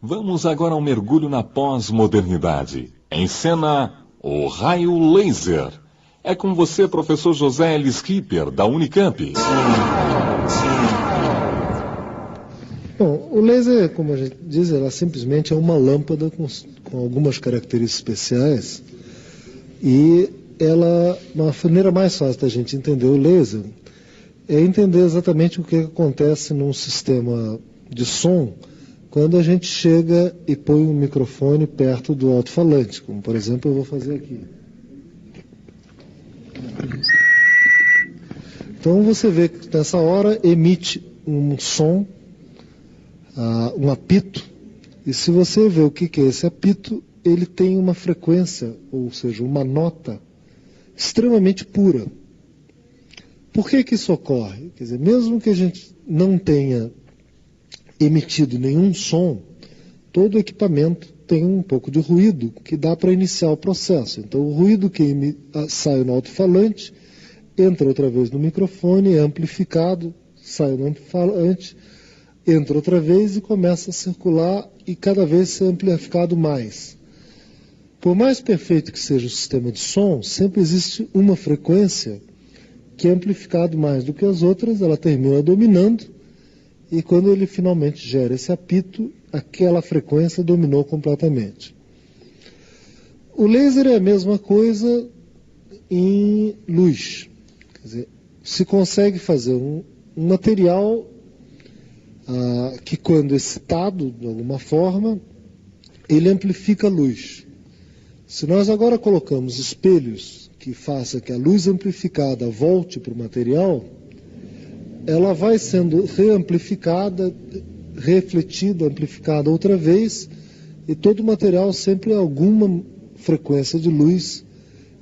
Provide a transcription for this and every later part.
Vamos agora ao mergulho na pós-modernidade. Em cena, o raio laser. É com você, professor José L. Skipper, da Unicamp. Bom, o laser, como a gente diz, ela simplesmente é uma lâmpada com algumas características especiais. E ela, uma maneira mais fácil da gente entender o laser é entender exatamente o que acontece num sistema de som quando a gente chega e põe um microfone perto do alto-falante, como por exemplo eu vou fazer aqui. Então você vê que nessa hora emite um som, um apito, e se você vê o que é esse apito, ele tem uma frequência, ou seja, uma nota extremamente pura. Por que isso ocorre? Quer dizer, mesmo que a gente não tenha emitido nenhum som, todo equipamento tem um pouco de ruído que dá para iniciar o processo. Então o ruído que sai no alto-falante entra outra vez no microfone, é amplificado, sai no alto-falante, entra outra vez e começa a circular e cada vez ser amplificado mais. Por mais perfeito que seja o sistema de som, sempre existe uma frequência que é amplificado mais do que as outras, ela termina dominando, e quando ele finalmente gera esse apito, aquela frequência dominou completamente. O laser é a mesma coisa em luz. Quer dizer, se consegue fazer um material que, quando excitado de alguma forma, ele amplifica a luz. Se nós agora colocamos espelhos que façam que a luz amplificada volte para o material, ela vai sendo reamplificada, refletida, amplificada outra vez, e todo o material sempre alguma frequência de luz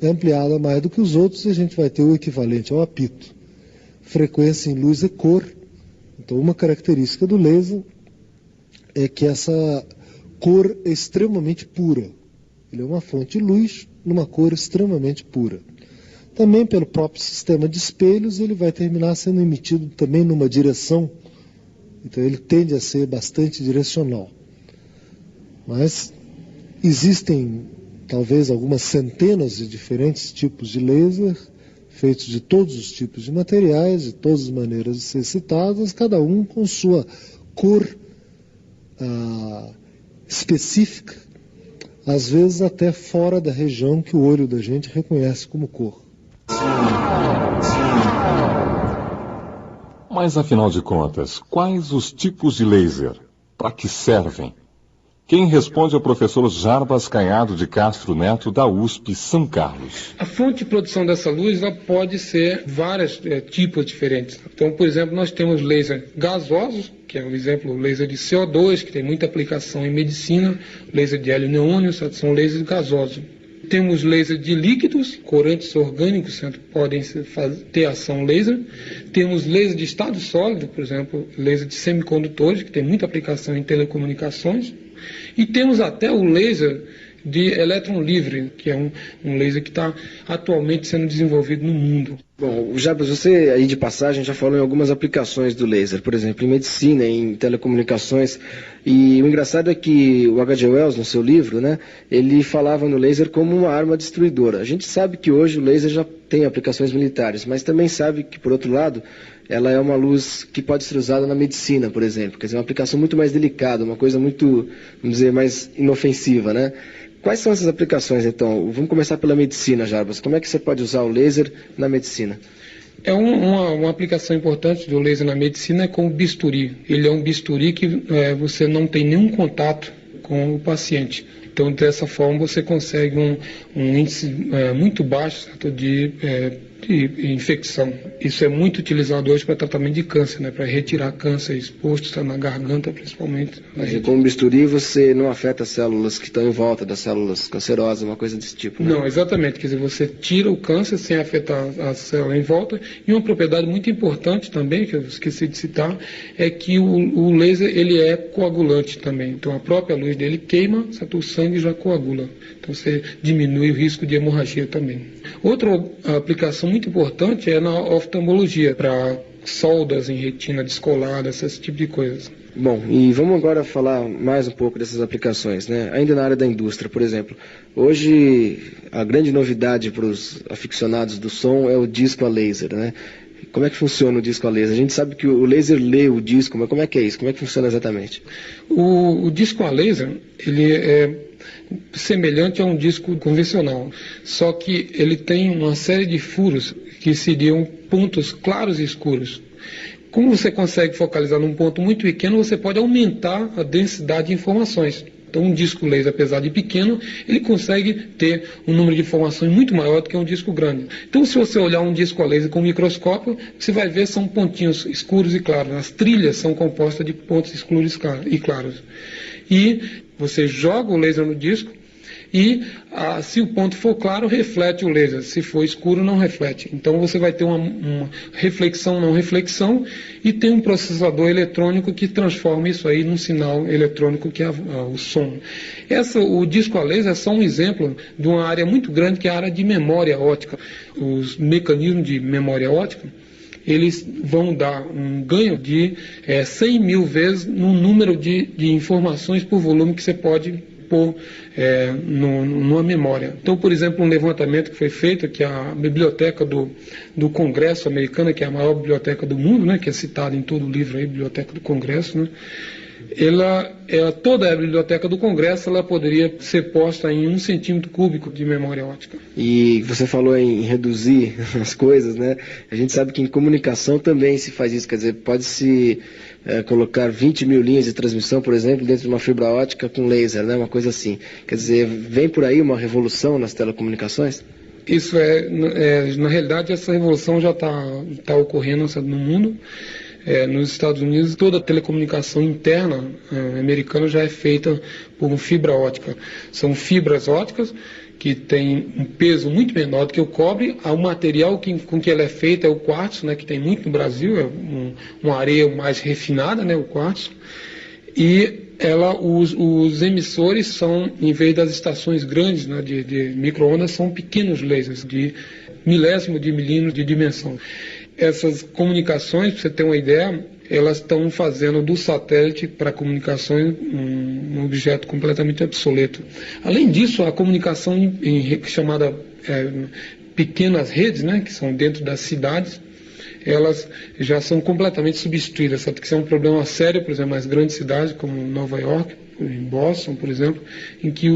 é ampliada mais do que os outros, e a gente vai ter o equivalente ao apito. Frequência em luz é cor. Então uma característica do laser é que essa cor é extremamente pura. Ele é uma fonte de luz numa cor extremamente pura. Também pelo próprio sistema de espelhos, ele vai terminar sendo emitido também numa direção. Então ele tende a ser bastante direcional. Mas existem talvez algumas centenas de diferentes tipos de laser, feitos de todos os tipos de materiais, de todas as maneiras de ser citadas, cada um com sua cor específica, às vezes até fora da região que o olho da gente reconhece como cor. Mas, afinal de contas, quais os tipos de laser? Para que servem? Quem responde é o professor Jarbas Caiado de Castro Neto, da USP São Carlos. A fonte de produção dessa luz ela pode ser vários tipos diferentes. Então, por exemplo, nós temos laser gasosos, que é um exemplo, o laser de CO2, que tem muita aplicação em medicina, laser de hélio neônio, são lasers gasosos. Temos laser de líquidos, corantes orgânicos podem ter ação laser. Temos laser de estado sólido, por exemplo, laser de semicondutores, que tem muita aplicação em telecomunicações. E temos até o laser de elétron livre, que é um laser que está atualmente sendo desenvolvido no mundo. Bom, Jarbas, você aí de passagem já falou em algumas aplicações do laser, por exemplo, em medicina, em telecomunicações, e o engraçado é que o H.G. Wells, no seu livro, né, ele falava no laser como uma arma destruidora. A gente sabe que hoje o laser já tem aplicações militares, mas também sabe que, por outro lado, ela é uma luz que pode ser usada na medicina, por exemplo, quer dizer, uma aplicação muito mais delicada, uma coisa muito, vamos dizer, mais inofensiva, né? Quais são essas aplicações, então? Vamos começar pela medicina, Jarbas. Como é que você pode usar o laser na medicina? Uma aplicação importante do laser na medicina é com o bisturi. Ele é um bisturi que você não tem nenhum contato com o paciente. Então, dessa forma, você consegue um índice muito baixo de infecção. Isso é muito utilizado hoje para tratamento de câncer, né? Para retirar câncer exposto na garganta, principalmente. E com o bisturi você não afeta as células que estão em volta das células cancerosas, uma coisa desse tipo, né? Não, exatamente. Quer dizer, você tira o câncer sem afetar a célula em volta. E uma propriedade muito importante também, que eu esqueci de citar, é que o laser ele é coagulante também. Então a própria luz dele queima, o sangue já coagula. Então você diminui o risco de hemorragia também. Outra aplicação muito importante é na oftalmologia, para soldas em retina descolada, esse tipo de coisas. Bom, e vamos agora falar mais um pouco dessas aplicações, né? Ainda na área da indústria, por exemplo. Hoje, a grande novidade para os aficionados do som é o disco a laser, né? Como é que funciona o disco a laser? A gente sabe que o laser lê o disco, mas como é que é isso? Como é que funciona exatamente? O disco a laser, ele é semelhante a um disco convencional, só que ele tem uma série de furos que seriam pontos claros e escuros. Como você consegue focalizar num ponto muito pequeno, você pode aumentar a densidade de informações. Então, um disco laser, apesar de pequeno, ele consegue ter um número de informações muito maior do que um disco grande. Então, se você olhar um disco a laser com um microscópio, você vai ver são pontinhos escuros e claros. As trilhas são compostas de pontos escuros e claros. E você joga o laser no disco e, se o ponto for claro, reflete o laser. Se for escuro, não reflete. Então você vai ter uma reflexão, não reflexão, e tem um processador eletrônico que transforma isso aí num sinal eletrônico que é o som. O disco a laser é só um exemplo de uma área muito grande, que é a área de memória óptica. Os mecanismos de memória óptica, eles vão dar um ganho de 100 mil vezes no número de informações por volume que você pode pôr numa memória. Então, por exemplo, um levantamento que foi feito, que a biblioteca do Congresso americana, que é a maior biblioteca do mundo, né, que é citada em todo o livro aí, Biblioteca do Congresso, né, toda a biblioteca do Congresso ela poderia ser posta em 1 centímetro cúbico de memória óptica. E você falou em reduzir as coisas, né? A gente sabe que em comunicação também se faz isso, quer dizer, pode-se colocar 20 mil linhas de transmissão, por exemplo, dentro de uma fibra óptica com laser, né? Uma coisa assim. Quer dizer, vem por aí uma revolução nas telecomunicações? Isso na realidade, essa revolução já está ocorrendo no mundo. Nos Estados Unidos, toda a telecomunicação interna americana já é feita por fibra óptica. São fibras ópticas que têm um peso muito menor do que o cobre. O material com que ela é feita é o quartzo, né, que tem muito no Brasil, é uma areia mais refinada, né, o quartzo. E os emissores são, em vez das estações grandes, né, de micro-ondas, são pequenos lasers de milésimo de milímetro de dimensão. Essas comunicações, para você ter uma ideia, elas estão fazendo do satélite para comunicações um objeto completamente obsoleto. Além disso, a comunicação chamada pequenas redes, né, que são dentro das cidades, elas já são completamente substituídas. Sabe? Que isso é um problema sério, por exemplo, nas grandes cidades como Nova York, em Boston, por exemplo, em que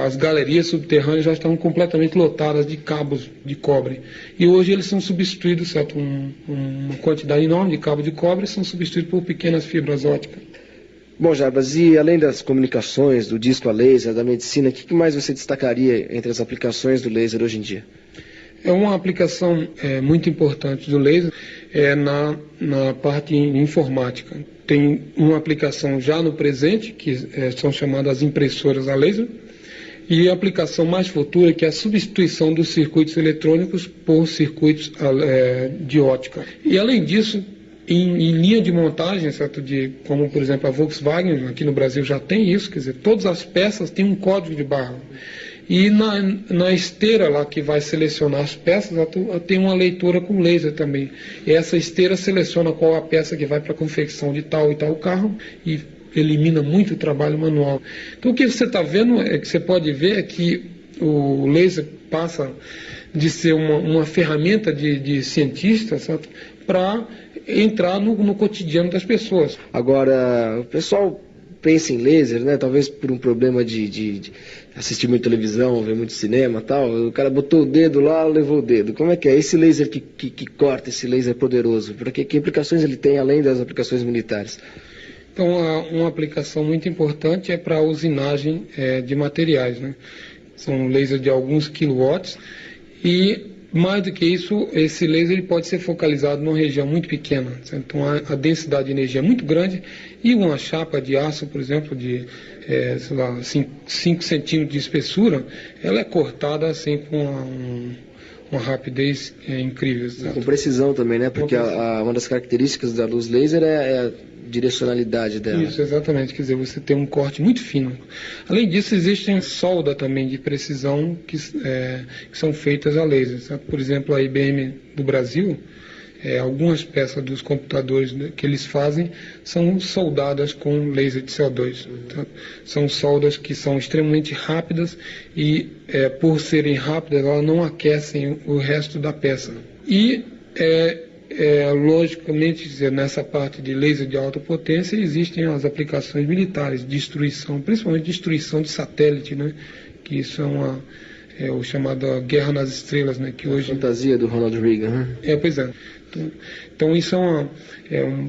as galerias subterrâneas já estão completamente lotadas de cabos de cobre. E hoje eles são substituídos, certo? Uma quantidade enorme de cabos de cobre são substituídos por pequenas fibras ópticas. Bom, Jarbas, e além das comunicações, do disco a laser, da medicina, o que mais você destacaria entre as aplicações do laser hoje em dia? Uma aplicação muito importante do laser na parte informática. Tem uma aplicação já no presente, que são chamadas impressoras a laser, e a aplicação mais futura, que é a substituição dos circuitos eletrônicos por circuitos de óptica. E além disso, em linha de montagem, certo? Como por exemplo a Volkswagen, aqui no Brasil já tem isso, quer dizer, todas as peças têm um código de barra. E na esteira lá que vai selecionar as peças, tem uma leitura com laser também. E essa esteira seleciona qual a peça que vai para a confecção de tal e tal carro e elimina muito o trabalho manual. Então o que você está vendo, que você pode ver, é que o laser passa de ser uma ferramenta de cientista, para entrar no cotidiano das pessoas. Agora, o pessoal pensa em laser, né? Talvez por um problema de assistir muito televisão, ver muito cinema e tal. O cara botou o dedo lá, levou o dedo. Como é que é? Esse laser que corta, esse laser poderoso, que implicações ele tem além das aplicações militares? Então, uma aplicação muito importante é para a usinagem de materiais, né? São lasers de alguns quilowatts e, mais do que isso, esse laser ele pode ser focalizado numa região muito pequena. Certo? Então, a densidade de energia é muito grande e uma chapa de aço, por exemplo, de 5 centímetros de espessura, ela é cortada assim com uma rapidez incrível. Certo? Com precisão também, né? Porque uma das características da luz laser é a direcionalidade dela. Isso, exatamente. Quer dizer, você tem um corte muito fino. Além disso, existem solda também de precisão que são feitas a laser. Sabe? Por exemplo, a IBM do Brasil, algumas peças dos computadores, né, que eles fazem são soldadas com laser de CO2. Tá? São soldas que são extremamente rápidas e, por serem rápidas, elas não aquecem o resto da peça. E, logicamente, nessa parte de laser de alta potência, existem as aplicações militares, destruição, principalmente destruição de satélite, né, que isso é o chamado Guerra nas Estrelas, né, que hoje... Fantasia do Ronald Reagan, né? Pois é. Então isso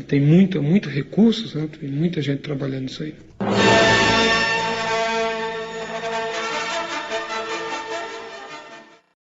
tem muito recursos, né? Tem muita gente trabalhando nisso aí.